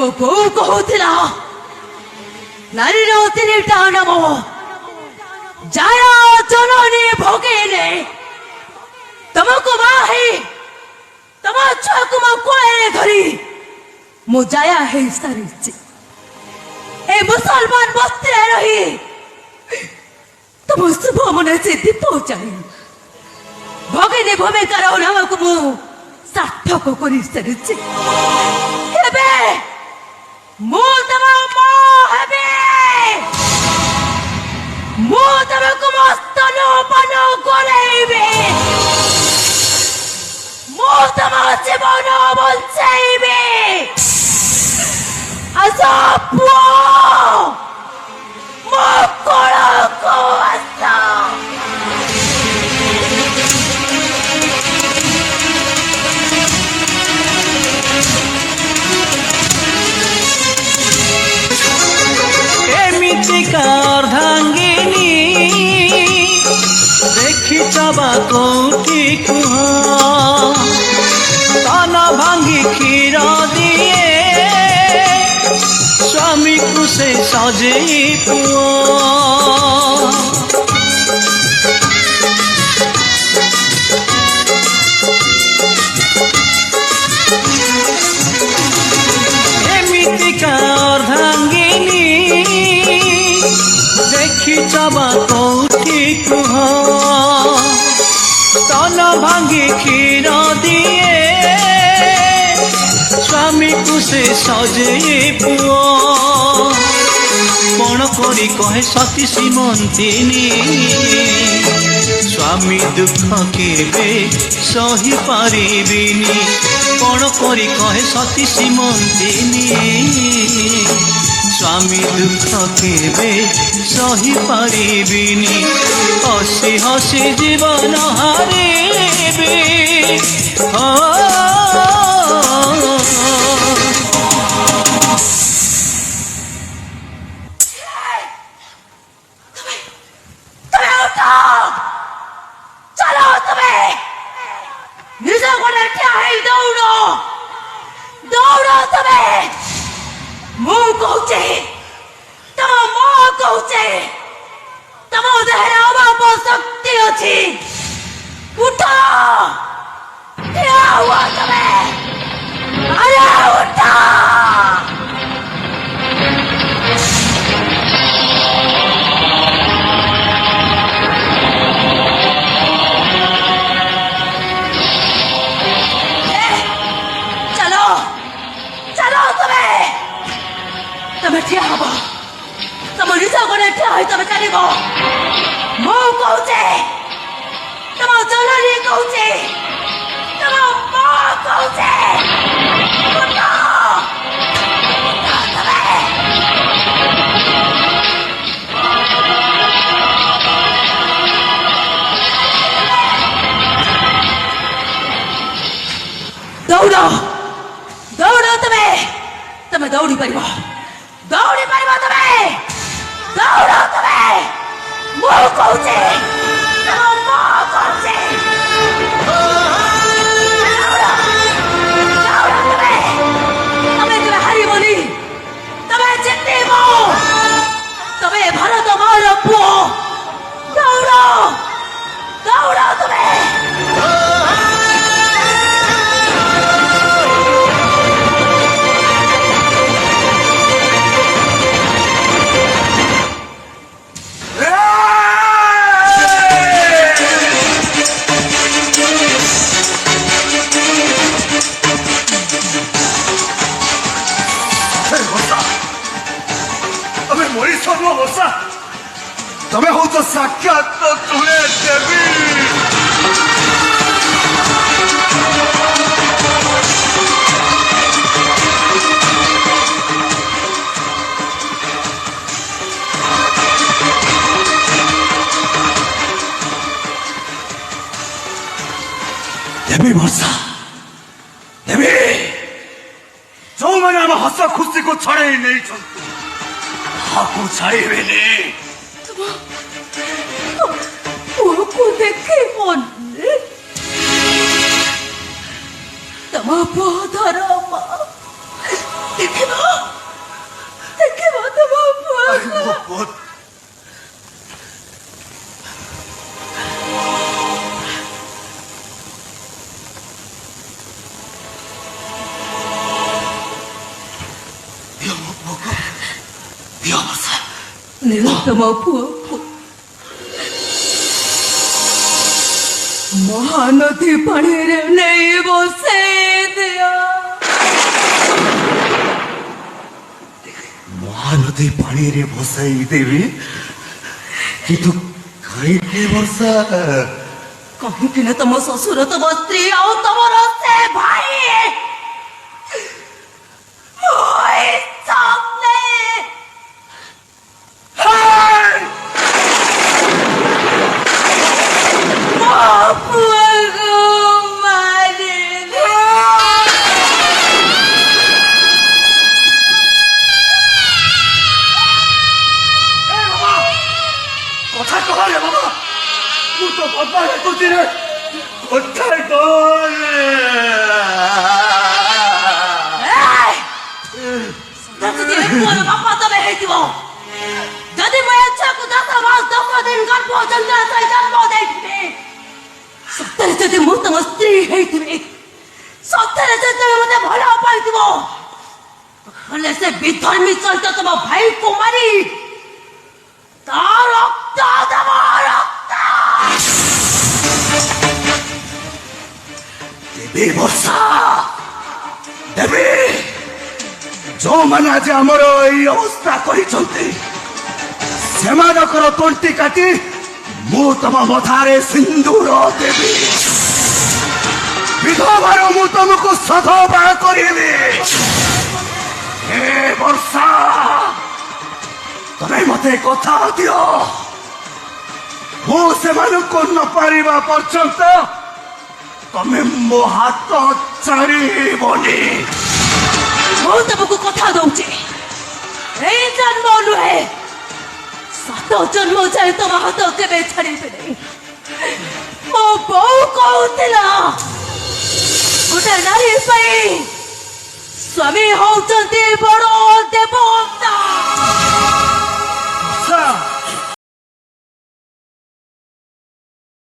ମୋ ବୋଉ କହୁଥିଲା ନାରୀର ତିନିଟା ନାମ ଜାୟା ଜନନୀ ଭଗିନୀ ତମକୁ ବାହି ତମ ଛୁଆକୁ ମୋ କୋଳରେ ଧରି ମୁଁ ଜାୟା ହେଇ ସାରିଛି। ଏ ମୁସଲମାନ ବସ୍ତିରେ ରହି ତମ ଶୁଭ ମନେ ସେ ଦୀପ ଜାଳି ଭଗିନୀ ଭୂମିକାର ନାମକୁ ମୁଁ ସାର୍ଥକ କରି ସାରିଛି। ଏବେ ମୁଁ ତମ ମା ହେବି। ମୁଁ ତମକୁ ମୋ ସ୍ତନପାନ କରେଇବି। ମୁଁ ତମ ଜୀବନ ବଞ୍ଚେଇବି। ଆସ ପୁଅ ମୋ କୋଳକୁ ଆସ। अर्धांगिनी देखी चबा कोठी कुह तन भांगी क्षीर दिए स्वामी को से सजे पुआ अर्धांगिनी देखी चबा कोठी कुह तन भांगी क्षीर दिए स्वामी को से सजे पुओ कौन करी कहे सती सीमंतिनी स्वामी दुख केबे सही पारिबिनी कौन करी कहे सती सीमंतिनी स्वामी दुख केबे सही पारिबिनी हसी हसी जीवन हारिबी शक्ति अच्छी उठा क्या हुआ तुम्हें? अरे उठा चलो चलो तुम्हें ठिया हब तुम निज गोड़े ठिया हो तुम चल मो कहूचे तुम जननी कहूचे तुम मां कहूचे दौड़ दौड़ तुम्हें दौड़ी पार तुम्हें दौड़ तुम्हें मो कहूचे हारिबनी तुम्हें जितेब तुम्हें भारत मार पुओ दौड़ दौड़ तुम्हें तमें हो तो साक्षात तो तुम्हें देवी देवी वर्षा देवी जो मैंने हम हस खुशी को छड़े ही नहीं चलते हाको छाड़ी हुए नहीं को देखे मन तम धर्म देखना ଦିଅ ବର୍ଷା 내가 ତମ ପୁଅକୁ ମହାନଦୀ ପାଣିରେ ନେଇ ବସେଇ ଦିଅ। ମହାନଦୀ ପାଣିରେ ଭସାଇ ଦେବି କିନ୍ତୁ କାହିଁକି ବର୍ଷା କାହିଁକି ନା ତମ ଶ୍ୱଶୁର ତମ ସ୍ତ୍ରୀ ଆଉ ତମର ସେ ଭାଇ ମୋ ସାମନେ ମୋ ପୁଅକୁ ମାରିଲେ। କଥା କହରେ ବାବା ମୁଁ ତ ବାବା ଦେଖୁଛି ରେ କଥା କହରେ ଯଦି ଏ ପୁଅର ବାପା ତମେ ହେଇଥିବ ଯଦି ମୋ ଏ ଛୁଆକୁ 10 ମାସ 10 ଦିନ ଗର୍ଭ ଯନ୍ତ୍ରଣା ସହି ଜନ୍ମ ଦେଇଥିବେ ସତରେ ଯଦି ମୁଁ ତମ ସ୍ତ୍ରୀ ହେଇଥିବି ସତରେ ଯେତେବେଳେ ମତେ ଭଲ ପାଇଥିବ ହେଲେ ସେ ବିଧର୍ମୀ ସହିତ ତମ ଭାଇକୁ ମାରି ତା ରକ୍ତ ତମ ରକ୍ତ ଦେବୀ ବର୍ଷା ଦେବୀ ଯୋଉମାନେ ଆଜି ଆମର ଏଇ ଅବସ୍ଥା କରିଛନ୍ତି ସେମାନଙ୍କର ତଣ୍ଟି କାଟି ମୁଁ ତମ ମଥାରେ ସିନ୍ଦୁର ଦେବି ବିଧବାର ମୁଁ ତମକୁ ସଧବା କରିବି। ହେ ବର୍ଷା ତମେ ମତେ କଥା ଦିଅ ମୁଁ ସେମାନଙ୍କୁ ନ ପାରିବା ପର୍ଯ୍ୟନ୍ତ ତମେ ମୋ ହାତ ଛାଡ଼ିବନି। ମୁଁ ତମକୁ କଥା ଦଉଛି ଏଇ ଜନ୍ମ ନୁହେଁ 7 ଜନ୍ମ ଯାଏ ତମ ହାତ କେବେ ଛାଡ଼ିବିନି। ମୋ ବୋଉ କହୁଥିଲା ଗୋଟେ ନାରୀ ପାଇଁ ସ୍ୱାମୀ ହଉଛନ୍ତି ବଡ଼ ଦେବତା।